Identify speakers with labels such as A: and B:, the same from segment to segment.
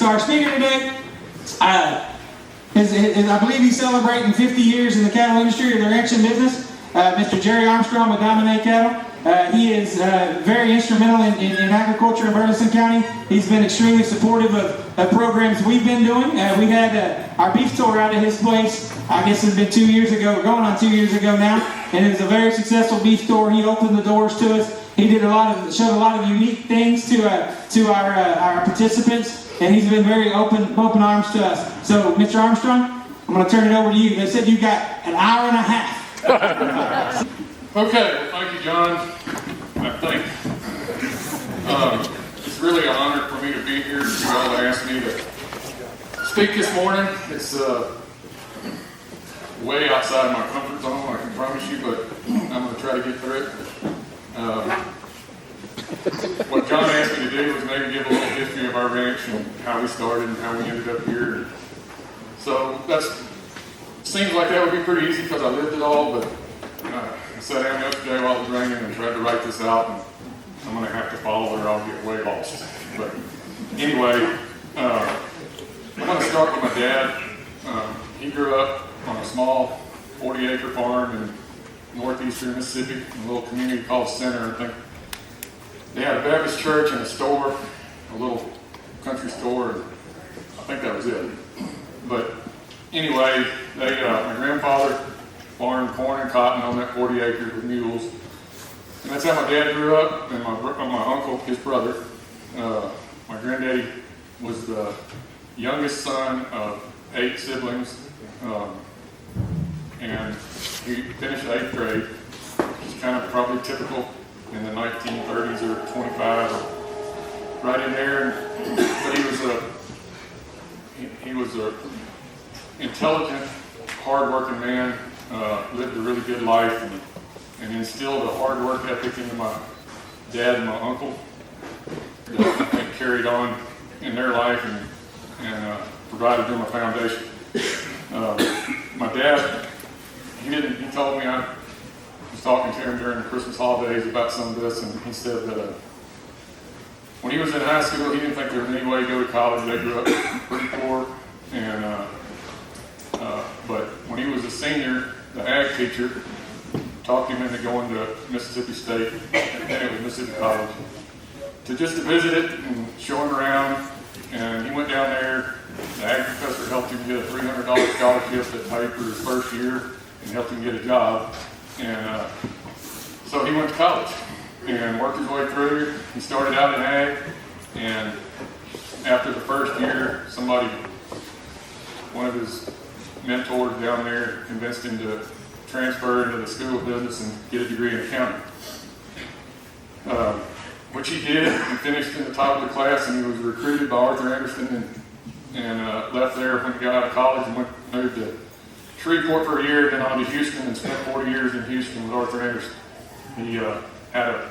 A: So our speaker today, I believe he's celebrating 50 years in the cattle industry or the ranching business. Mr. Jerry Armstrong with Dominate Cattle. He is very instrumental in agriculture in Burleson County. He's been extremely supportive of programs we've been doing. We had our beef tour out at his place, I guess it's been 2 years ago, going on 2 years ago now, and it was a very successful beef tour. He opened the doors to us. He did showed a lot of unique things to our participants, and he's been very open arms to us. So, Mr. Armstrong, I'm going to turn it over to you. They said you got an hour and a half.
B: Okay, well, thank you, John. I think it's really an honor for me to be here. You all asked me to speak this morning. It's way outside of my comfort zone, I can promise you, but I'm going to try to get through it. What John asked me to do was maybe give a little history of our ranch and how we started and how we ended up here. So seems like that would be pretty easy because I lived it all, but I sat down yesterday while it was raining and tried to write this out, and I'm going to have to follow it or I'll get way lost. But anyway, I'm going to start with my dad. He grew up on a small 40-acre farm in northeastern Mississippi, in a little community called Center. I think they had a Baptist church and a store, a little country store, and I think that was it. But anyway, my grandfather farmed corn and cotton on that 40 acres with mules. And that's how my dad grew up, and my uncle, his brother. My granddaddy was the youngest son of 8 siblings, and he finished 8th grade, which is kind of probably typical in the 1930s or 25, right in there. But he was a intelligent, hard-working man, lived a really good life, and instilled a hard work ethic into my dad and my uncle that I think carried on in their life and provided them a foundation. My dad, he told me, I was talking to him during the Christmas holidays about some of this, and he said that when he was in high school, he didn't think there was any way to go to college. They grew up pretty poor, and but when he was a senior, the ag teacher talked him into going to Mississippi State, and then it was Mississippi College, to visit it and show him around. And he went down there. The ag professor helped him get a $300 scholarship that paid for his first year and helped him get a job. And so he went to college and worked his way through. He started out in ag, and after the first year, one of his mentors down there convinced him to transfer into the school of business and get a degree in accounting, which he did. He finished in the top of the class, and he was recruited by Arthur Anderson and left there when he got out of college and moved to Shreveport for a year, then on to Houston, and spent 40 years in Houston with Arthur Anderson. He had a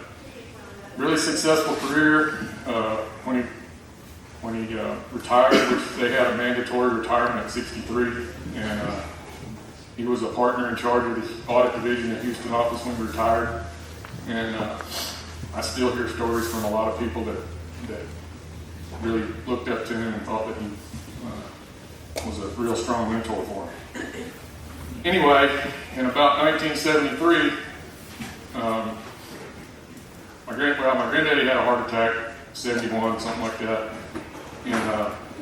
B: really successful career when he retired, which they had a mandatory retirement at 63, and he was a partner in charge of the audit division at Houston office when he retired. And I still hear stories from a lot of people that really looked up to him and thought that he was a real strong mentor for him. Anyway, in about 1973, my granddaddy had a heart attack, 71, something like that. In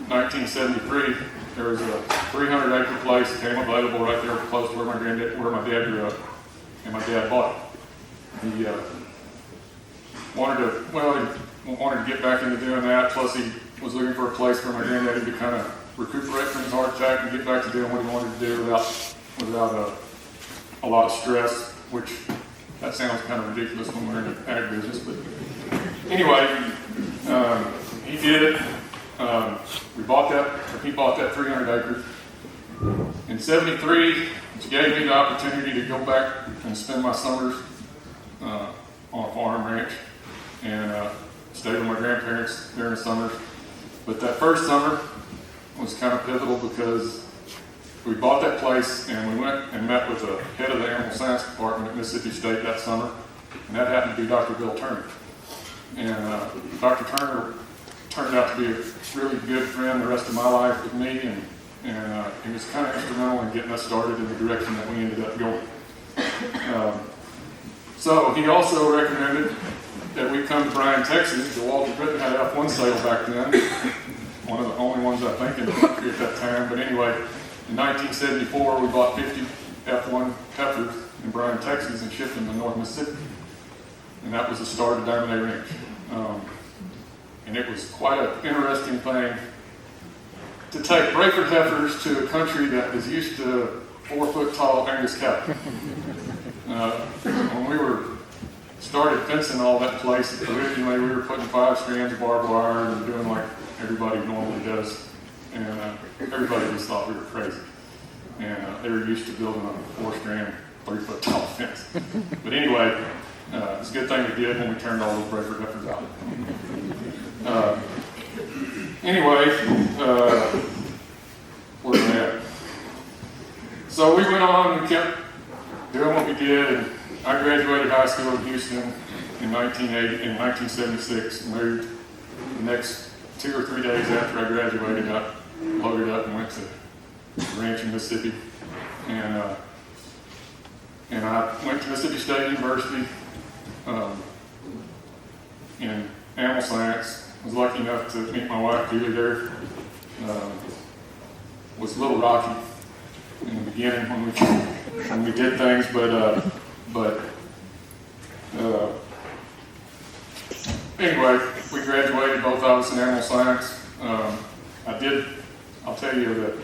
B: 1973, there was a 300-acre place that came available right there close to where my dad grew up, and my dad bought it. He wanted to get back into doing that, plus he was looking for a place for my granddaddy to kind of recuperate from his heart attack and get back to doing what he wanted to do without a lot of stress, which that sounds kind of ridiculous when we're in the ag business, but anyway, he did it. He bought that 300 acres. In 73, which gave me the opportunity to go back and spend my summers on a farm ranch and stay with my grandparents during the summers. But that first summer was kind of pivotal because we bought that place and we went and met with the head of the animal science department at Mississippi State that summer, and that happened to be Dr. Bill Turner. And Dr. Turner turned out to be a really good friend the rest of my life with me, and he was kind of instrumental in getting us started in the direction that we ended up going. So he also recommended that we come to Bryan, Texas. The Walter Britton had F1 sale back then, one of the only ones I think in the country at that time. But anyway, in 1974, we bought 50 F1 heifers in Bryan, Texas, and shipped them to North Mississippi. And that was the start of Diamond A Ranch. And it was quite an interesting thing to take Brayford heifers to a country that is used to 4-foot-tall Angus cattle. When we started fencing all that place, originally we were putting 5 strands of barbed wire and doing like everybody normally does. And everybody just thought we were crazy. And they were used to building a 4-strand, 3-foot-tall fence. But anyway, it's a good thing we did when we turned all those Brayford heifers out. Where we at? So we went on and kept doing what we did, and I graduated high school in Houston in 1976. Moved the next 2 or 3 days after I graduated, got loaded up and went to ranch in Mississippi, and I went to Mississippi State University in animal science. Was lucky enough to meet my wife Julie there. Was a little rocky in the beginning when we did things, but anyway, we graduated, both of us, in animal science. I'll tell you that.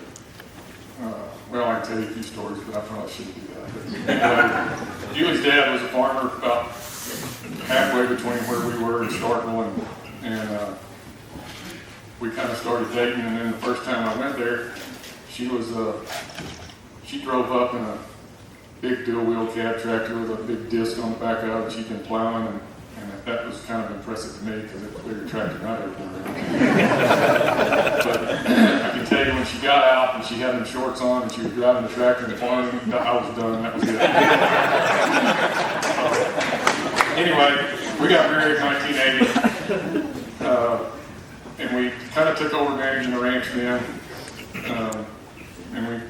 B: Well, I can tell you a few stories, but I probably shouldn't do that. But anyway, Julie's dad was a farmer about halfway between where we were in Starkville, and we kind of started dating. And then the first time I went there, she drove up in a big dual-wheel cab tractor with a big disc on the back of it. She'd been plowing, and that was kind of impressive to me because it was a bigger tractor than I'd ever been around. But I can tell you, when she got out and she had them shorts on and she was driving the tractor and plowing, I was done. That was good. Anyway, we got married in 1980, and we kind of took over managing the ranch then, and we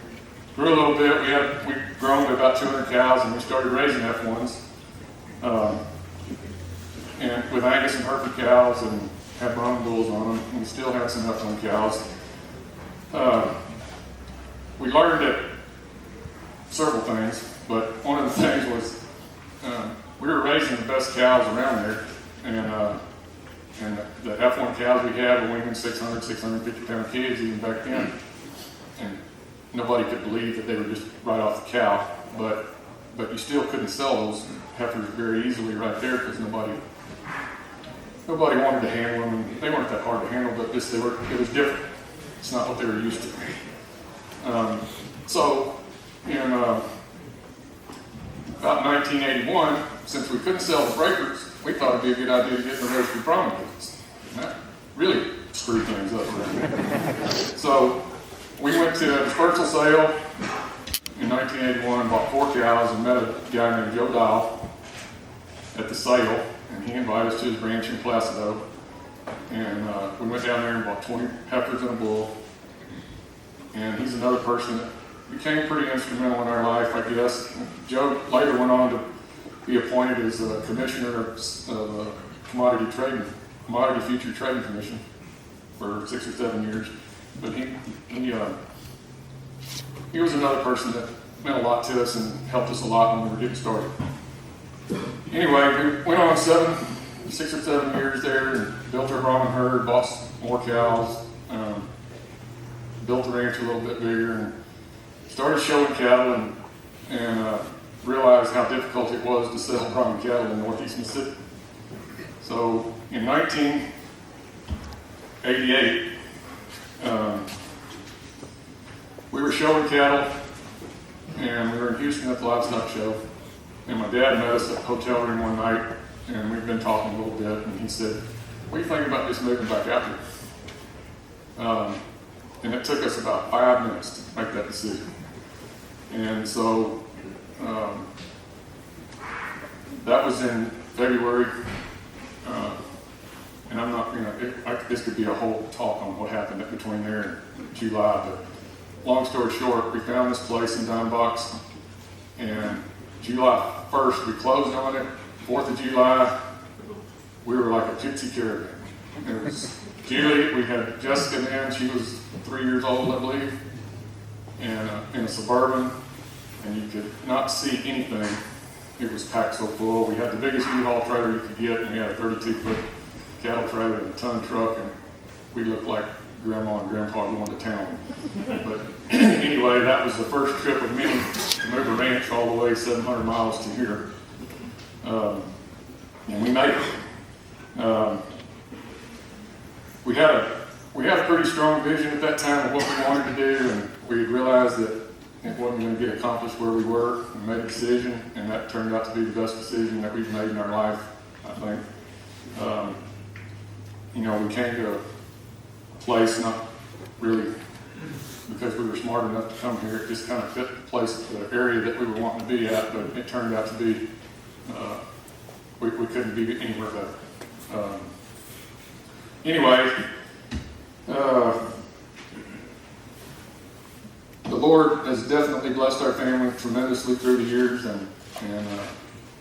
B: grew a little bit. We'd grown to about 200 cows, and we started raising F1s, and with Angus and Hereford cows, and had brown bulls on them. And we still had some F1 cows. We learned that several things, but one of the things was we were raising the best cows around there, and the F1 cows we had were weighing 600, 650 pound kids even back then, and nobody could believe that they were just right off the cow, but you still couldn't sell those heifers very easily right there because nobody wanted to handle them, and they weren't that hard to handle, but it was different. It's not what they were used to. So in about 1981, since we couldn't sell the breakers, we thought it'd be a good idea to get in the roasted brahman business. And that really screwed things up around here. So we went to a dispersal sale in 1981, bought 4 cows, and met a guy named Joe Dial at the sale, and he invited us to his ranch in Placido. And we went down there and bought 20 heifers and a bull. And he's another person that became pretty instrumental in our life, I guess. Joe later went on to be appointed as a commissioner of the Commodity Future Trading Commission for 6 or 7 years. But he was another person that meant a lot to us and helped us a lot when we were getting started. Anyway, we went on 6 or 7 years there and built our Brahman herd, bought more cows, built the ranch a little bit bigger, and started showing cattle and realized how difficult it was to sell Brahman cattle in northeast Mississippi. So in 1988, we were showing cattle, and we were in Houston at the livestock show, and my dad met us at the hotel room one night, and we'd been talking a little bit, and he said, "What do you think about just moving back out here?" And it took us about 5 minutes to make that decision. And so that was in February, and I'm not, this could be a whole talk on what happened between there and July, but long story short, we found this place in Dime Box, and July 1st, we closed on it. 4th of July, we were like a gypsy caravan. It was Julie, we had Jessica then, she was 3 years old, I believe, and in a Suburban, and you could not see anything. It was packed so full. We had the biggest U-Haul trailer you could get, and we had a 32-foot cattle trailer and a ton truck, and we looked like Grandma and Grandpa going to town. But anyway, that was the first trip of many to move a ranch all the way 700 miles to here. And we made it. We had a pretty strong vision at that time of what we wanted to do, and we realized that it wasn't going to get accomplished where we were. We made a decision, and that turned out to be the best decision that we've made in our life, I think. We came to a place, not really because we were smart enough to come here, it just kind of fit the place, the area that we were wanting to be at, but it turned out to be, we couldn't be anywhere better. Anyway, the Lord has definitely blessed our family tremendously through the years, and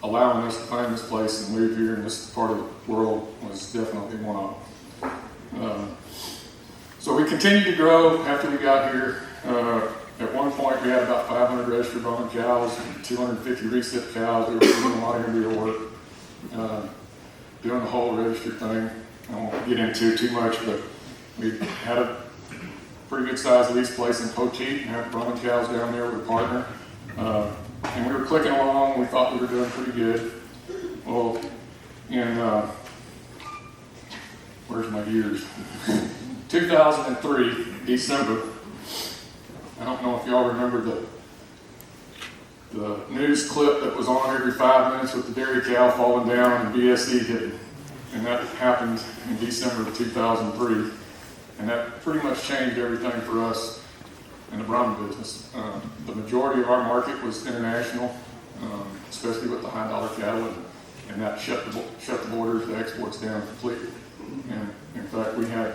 B: allowing us to find this place and move here in this part of the world was definitely one of them. So we continued to grow after we got here. At one point, we had about 500 registered bone cows, 250 recip cows. We were doing a lot of embryo work, doing the whole registered thing. I won't get into too much, but we had a pretty good sized lease place in Poteet and had Brahman cows down there with a partner. And we were clicking along. We thought we were doing pretty good. Well, in, where's my years? 2003, December. I don't know if y'all remember the news clip that was on every 5 minutes with the dairy cow falling down and BSE hitting. And that happened in December of 2003. And that pretty much changed everything for us in the Brahman business. The majority of our market was international, especially with the high dollar cattle, and that shut the borders, the exports down completely. And in fact, we had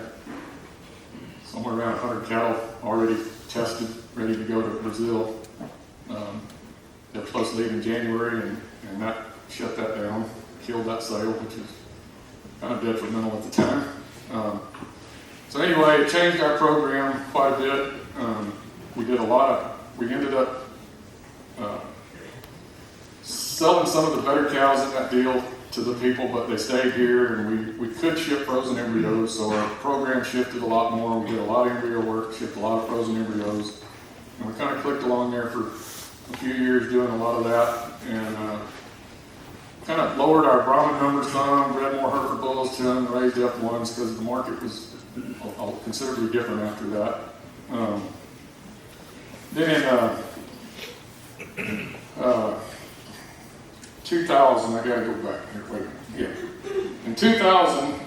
B: somewhere around 100 cattle already tested, ready to go to Brazil. They were supposed to leave in January, and that shut that down, killed that sale, which was kind of detrimental at the time. So anyway, it changed our program quite a bit. We ended up selling some of the better cows in that deal to the people, but they stayed here, and we could ship frozen embryos, so our program shifted a lot more. We did a lot of embryo work, shipped a lot of frozen embryos, and we kind of clicked along there for a few years doing a lot of that, and kind of lowered our Brahman numbers some, bred more Hereford bulls to them, raised F1s because the market was considerably different after that. Then in 2000, I gotta go back here, wait a minute. Yeah. In 2000,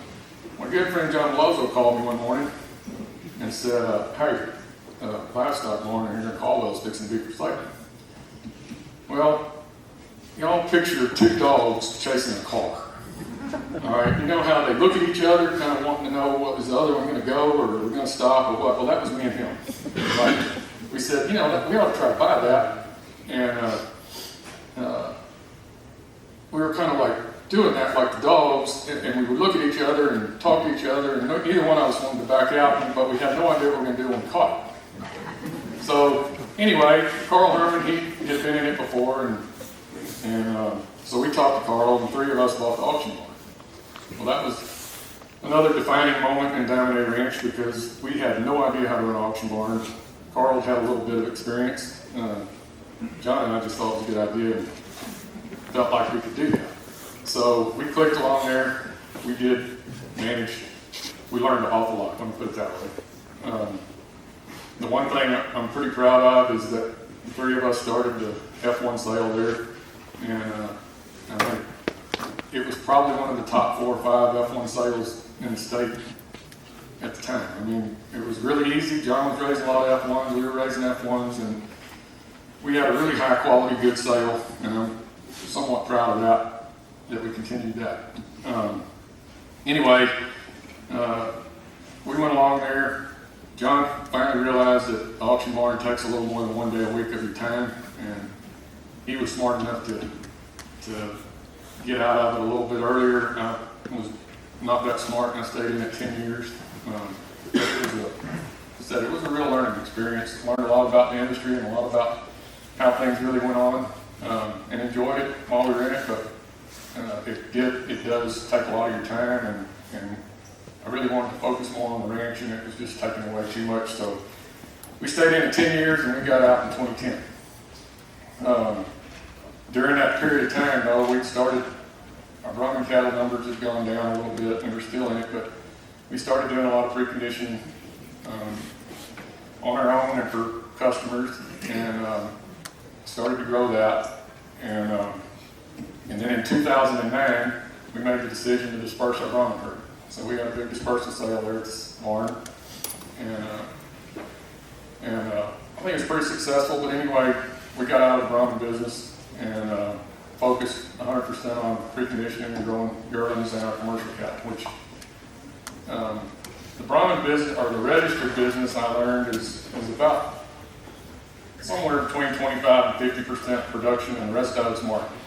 B: my good friend John Lozo called me one morning and said, hey, livestock barn here in Caldwell's fixing to be for sale. Well, y'all picture two dogs chasing a car. All right, you know how they look at each other, kind of wanting to know, what is the other one going to go, or are we going to stop, or what? Well, that was me and him. Right? We said, we ought to try to buy that, and we were kind of like doing that, like the dogs, and we would look at each other and talk to each other, and neither one of us wanted to back out, but we had no idea what we were going to do when we caught it. So anyway, Carl Herman, he had been in it before, and so we talked to Carl, and 3 of us bought the auction barn. Well, that was another defining moment in Diamond A Ranch because we had no idea how to run an auction barn. Carl had a little bit of experience. John and I just thought it was a good idea and felt like we could do that. So we clicked along there. We did manage. We learned an awful lot, let me put it that way. The one thing I'm pretty proud of is that the 3 of us started the F1 sale there. And I think it was probably one of the top 4 or 5 F1 sales in the state at the time. I mean, it was really easy. John was raising a lot of F1s, we were raising F1s, and we had a really high quality, good sale, and I'm somewhat proud of that we continued that. Anyway, We went along there. John finally realized that the auction barn takes a little more than 1 day a week of your time, and he was smart enough to get out of it a little bit earlier. I was not that smart, and I stayed in it 10 years. It was a real learning experience. Learned a lot about the industry and a lot about how things really went on, and enjoyed it while we were in it. But it does take a lot of your time, and I really wanted to focus more on the ranch, and it was just taking away too much. So we stayed in it 10 years, and we got out in 2010. During that period of time, though, we'd started, our Brahman cattle numbers had gone down a little bit, and we were still in it, but we started doing a lot of preconditioning on our own and for customers, and started to grow that. And then in 2009, we made the decision to disperse our Brahman herd. So we had a big dispersal sale there at this barn, and I think it was pretty successful. But anyway, we got out of the Brahman business and focused 100% on preconditioning and growing yearlings and our commercial cattle. Which the Brahman business, or the registered business, I learned is about somewhere between 25 and 50% production, and the rest of it's marketing.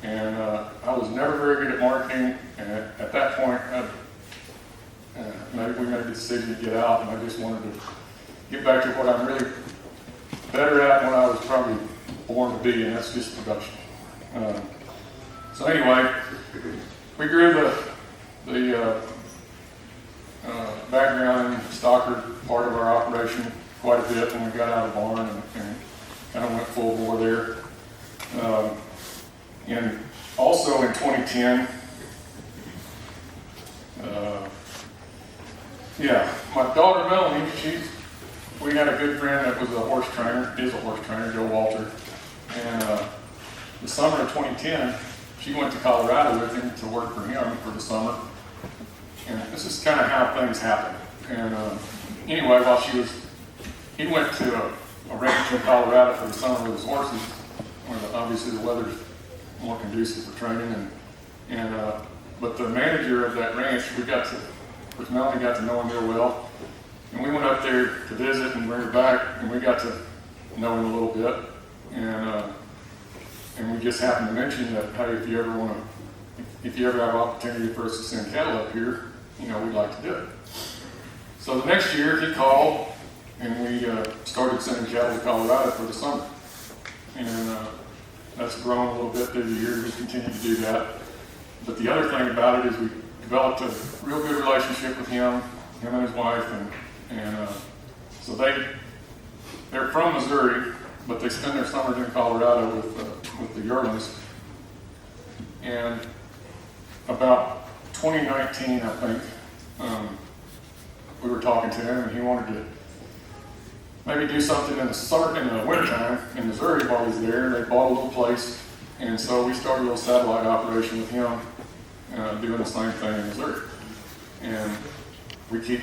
B: And I was never very good at marketing, and at that point, maybe we made the decision to get out, and I just wanted to get back to what I'm really better at, and what I was probably born to be, and that's just production. So anyway, we grew the background and stocker part of our operation quite a bit when we got out of the barn, and kind of went full bore there. And also in 2010, my daughter Melanie, we had a good friend that was a horse trainer, Joe Walter. And the summer of 2010, she went to Colorado with him to work for him for the summer. And this is kind of how things happen. And anyway, he went to a ranch in Colorado for the summer with his horses, where obviously the weather's more conducive for training. But the manager of that ranch, Melanie got to know him real well. And we went up there to visit and bring her back, and we got to know him a little bit. And we just happened to mention that, hey, if you ever have an opportunity for us to send cattle up here, we'd like to do it. So the next year he called, and we started sending cattle to Colorado for the summer. And that's grown a little bit through the years. We continue to do that. But the other thing about it is we developed a real good relationship with him and his wife, and so they're from Missouri, but they spend their summers in Colorado with the yearlings. And about 2019, I think, we were talking to him, and he wanted to maybe do something in the wintertime in Missouri while he's there. They bought a little place, and so we started a little satellite operation with him, doing the same thing in Missouri. And we keep,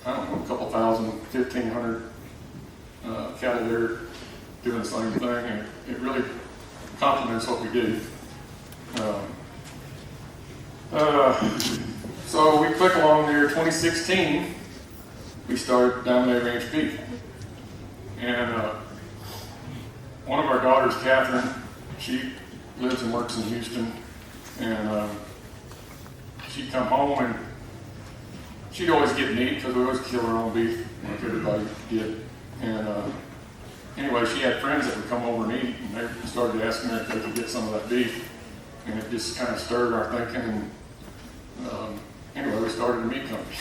B: a couple thousand, 1,500 cattle there doing the same thing, and it really complements what we do. So we click along there. 2016, we started Dominate Ranch Beef. And one of our daughters, Catherine, she lives and works in Houston, and she'd come home and she'd always get meat because we always kill our own beef, like everybody did. And anyway, she had friends that would come over and eat, and they started asking her if they could get some of that beef, and it just kind of stirred our thinking. And anyway, we started a meat company,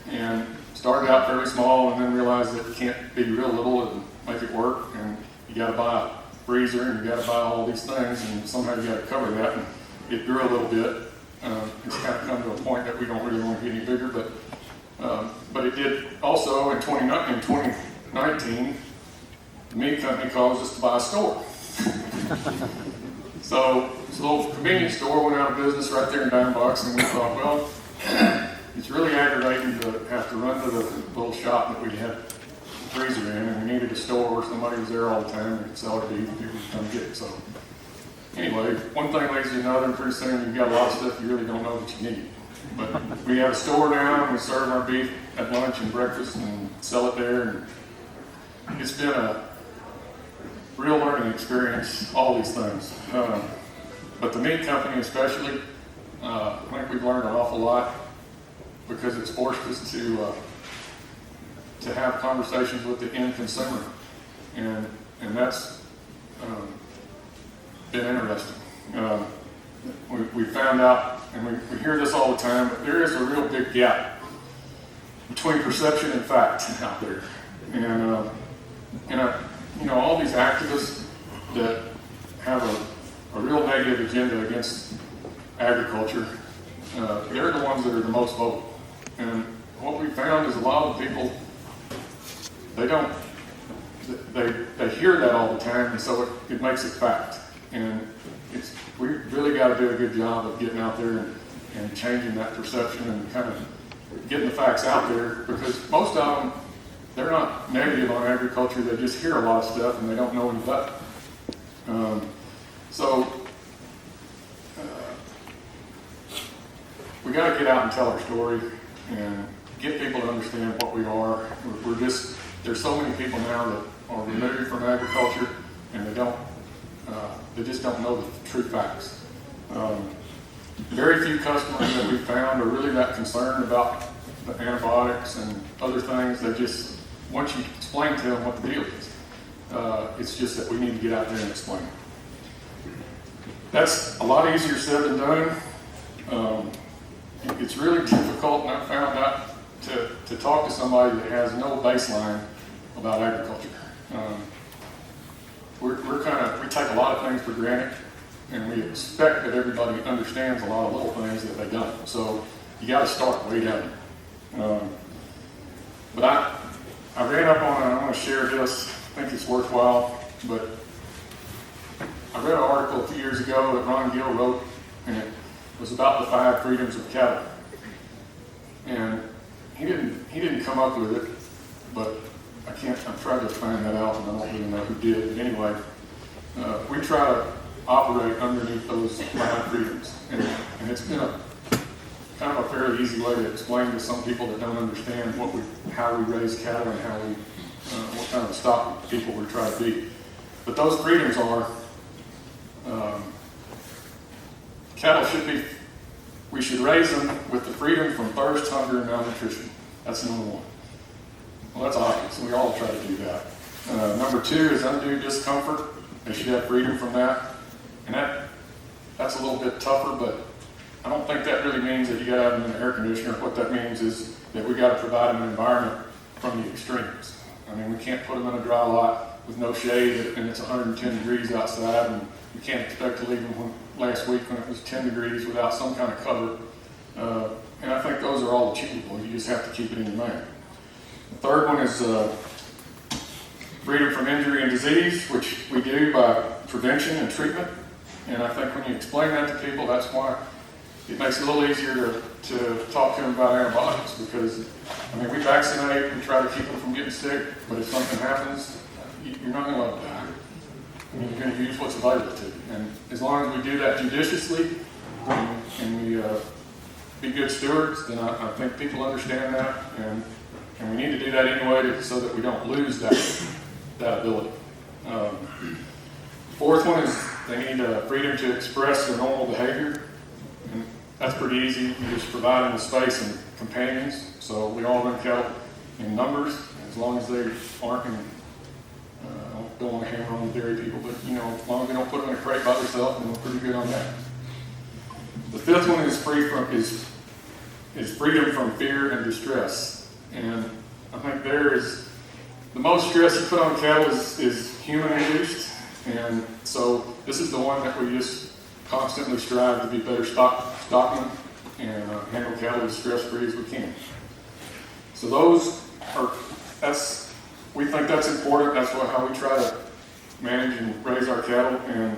B: and started out fairly small, and then realized that you can't be real little and make it work, and you got to buy a freezer, and you got to buy all these things, and somehow you got to cover that. And it grew a little bit. It's kind of come to a point that we don't really want to get any bigger, but it did also in 2019. The meat company caused us to buy a store. So this little convenience store went out of business right there in Dime Box, and we thought, well, it's really aggravating to have to run to the little shop that we had the freezer in, and we needed a store where somebody was there all the time and could sell our beef and people would come get it. So anyway, one thing leads to another, and pretty soon you've got a lot of stuff you really don't know that you need. But we have a store now, and we serve our beef at lunch and breakfast and sell it there. And it's been a real learning experience, all these things. But the meat company especially, I think we've learned an awful lot because it's forced us to have conversations with the end consumer. And that's been interesting. We found out, and we hear this all the time, but there is a real big gap between perception and fact out there. And all these activists that have a real negative agenda against agriculture, they're the ones that are the most vocal. And what we found is a lot of people, they hear that all the time, and so it makes it fact. And we really got to do a good job of getting out there and changing that perception and kind of getting the facts out there, because most of them, they're not negative on agriculture, they just hear a lot of stuff and they don't know any better. We got to get out and tell our story and get people to understand what we are. There's so many people now that are removed from agriculture and they just don't know the true facts. Very few customers that we found are really that concerned about the antibiotics and other things. They just, once you explain to them what the deal is, it's just that we need to get out there and explain it. That's a lot easier said than done. It's really difficult, and I found out, to talk to somebody that has no baseline about agriculture. We take a lot of things for granted, and we expect that everybody understands a lot of little things that they don't. So you got to start way down. But I ran up on it. I want to share this. I think it's worthwhile. But I read an article a few years ago that Ron Gill wrote, and it was about the 5 freedoms of cattle. And he didn't come up with it, but I've tried to find that out, and I don't really know who did. But anyway, we try to operate underneath those 5 freedoms. And it's been kind of a fairly easy way to explain to some people that don't understand how we raise cattle and how what kind of stock people we try to be. But those freedoms are, we should raise them with the freedom from thirst, hunger, and malnutrition. That's number 1. Well, that's obvious, and we all try to do that. Number 2 is undue discomfort. They should have freedom from that. And that's a little bit tougher, but I don't think that really means that you got to have them in an air conditioner. What that means is that we got to provide them an environment from the extremes. I mean, we can't put them in a dry lot with no shade and it's 110 degrees outside, and we can't expect to leave them last week when it was 10 degrees without some kind of cover. And I think those are all achievable. You just have to keep it in your mind. The third one is freedom from injury and disease, which we do by prevention and treatment. And I think when you explain that to people, that's why it makes it a little easier to talk to them about antibiotics, because, I mean, we vaccinate and try to keep them from getting sick, but if something happens, you're not going to let them die. I mean, you're going to use what's available to you. And as long as we do that judiciously and we be good stewards, then I think people understand that, and we need to do that anyway so that we don't lose that ability. Fourth one is they need freedom to express their normal behavior. And that's pretty easy. You just provide them with space and companions. So we all run cattle in numbers, as long as they aren't in, I don't want to hammer on the dairy people, but as long as they don't put them in a crate by themselves, then we're pretty good on that. The fifth one is freedom from fear and distress. And I think the most stress you put on cattle is human induced. And so this is the one that we just constantly strive to be better stockmen and handle cattle as stress-free as we can. So we think that's important. That's how we try to manage and raise our cattle, and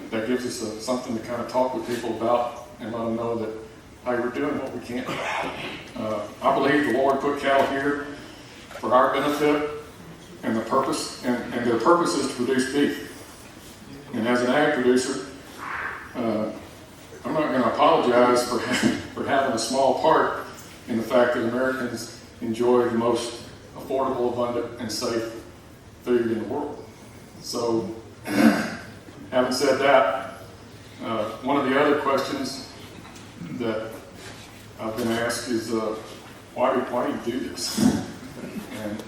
B: that gives us something to kind of talk with people about and let them know that, hey, we're doing what we can. I believe the Lord put cattle here for our benefit and the purpose, and their purpose is to produce beef. And as an ag producer, I'm not going to apologize for having a small part in the fact that Americans enjoy the most affordable, abundant, and safe food in the world. So, having said that, one of the other questions that I've been asked is, why do you do this? And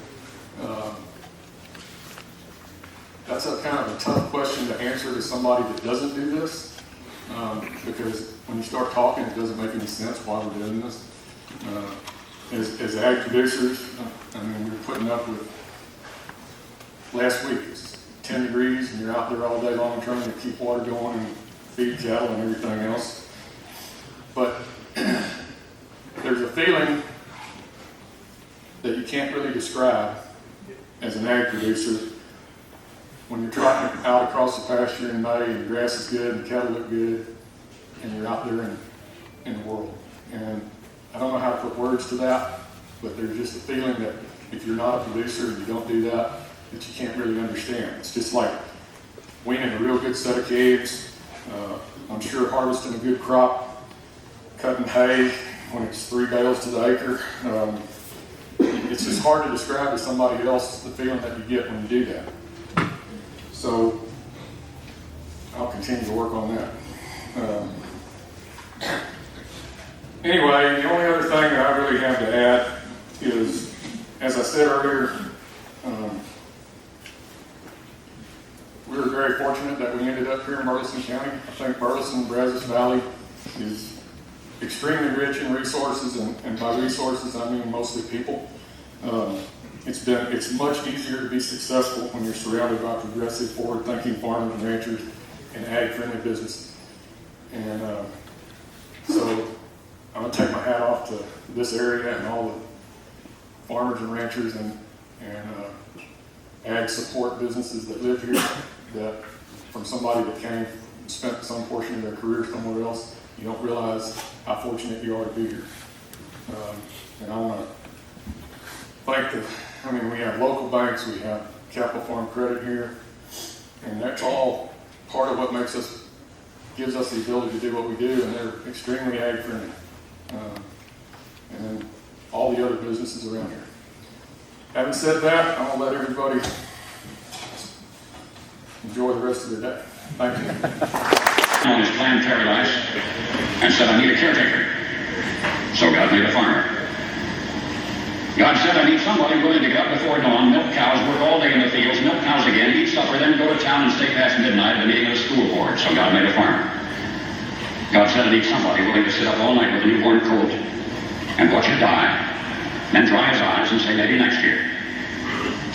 B: that's a kind of a tough question to answer to somebody that doesn't do this, because when you start talking, it doesn't make any sense why we're doing this. As ag producers, I mean, we're putting up with, last week, it's 10 degrees, and you're out there all day long trying to keep water going and feed cattle and everything else. But there's a feeling that you can't really describe as an ag producer when you're trotting out across the pasture in May and the grass is good and the cattle look good and you're out there in the world. And I don't know how to put words to that, but there's just a feeling that if you're not a producer and you don't do that you can't really understand. It's just like weaning a real good set of calves. I'm sure harvesting a good crop, cutting hay when it's 3 bales to the acre. It's just hard to describe to somebody else the feeling that you get when you do that. So I'll continue to work on that. Anyway, the only other thing that I really have to add is, as I said earlier, we were very fortunate that we ended up here in Burleson County. I think Burleson, Brazos Valley is extremely rich in resources, and by resources I mean mostly people. It's much easier to be successful when you're surrounded by progressive, forward-thinking farmers and ranchers and ag-friendly businesses. And so I'm going to take my hat off to this area and all the farmers and ranchers and ag support businesses that live here, that from somebody that came and spent some portion of their career somewhere else, you don't realize how fortunate you are to be here. And I want to thank we have local banks, we have Capital Farm Credit here, and that's all part of what gives us the ability to do what we do, and they're extremely ag friendly. And then all the other businesses around here. Having said that, I'm going to let everybody enjoy the rest of their day. Thank you.
C: On his planned paradise and said, I need a caretaker. So God made a farmer. God said, I need somebody willing to get up before dawn, milk cows, work all day in the fields, milk cows again, eat supper, then go to town and stay past midnight at the meeting of the school board. So God made a farmer. God said, I need somebody willing to sit up all night with a newborn colt and watch it die, then dry his eyes and say, maybe next year.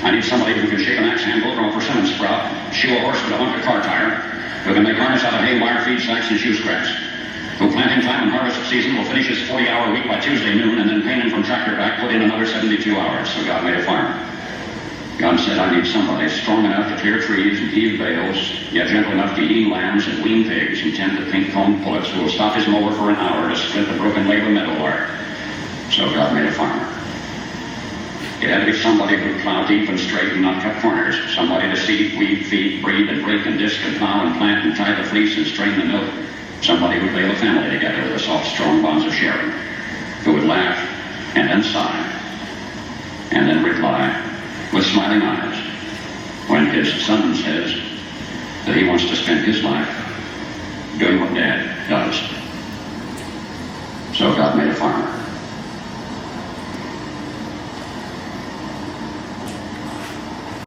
C: I need somebody who can shake an axe handle from a persimmon sprout, shoe a horse with a hunk of car tire, who can make harness out of hay, wire, feed sacks, and shoe scraps, who planting time and harvest season will finish his 40-hour week by Tuesday noon and then paying from tractor back put in another 72 hours. So God made a farmer. God said, I need somebody strong enough to clear trees and heave bales, yet gentle enough to eat lambs and wean pigs and tend to pink-combed pullets who will stop his mower for an hour to split the broken leg of a meadowlark. So God made a farmer. It had to be somebody who would plow deep and straight and not cut corners. Somebody to seed, weed, feed, breed, and break and disc and plow and plant and tie the fleece and strain the milk. Somebody who would bail a family together with the soft, strong bonds of sharing. Who would laugh and then sigh and then reply with smiling eyes when his son says that he wants to spend his life doing what Dad does. So God made a farmer.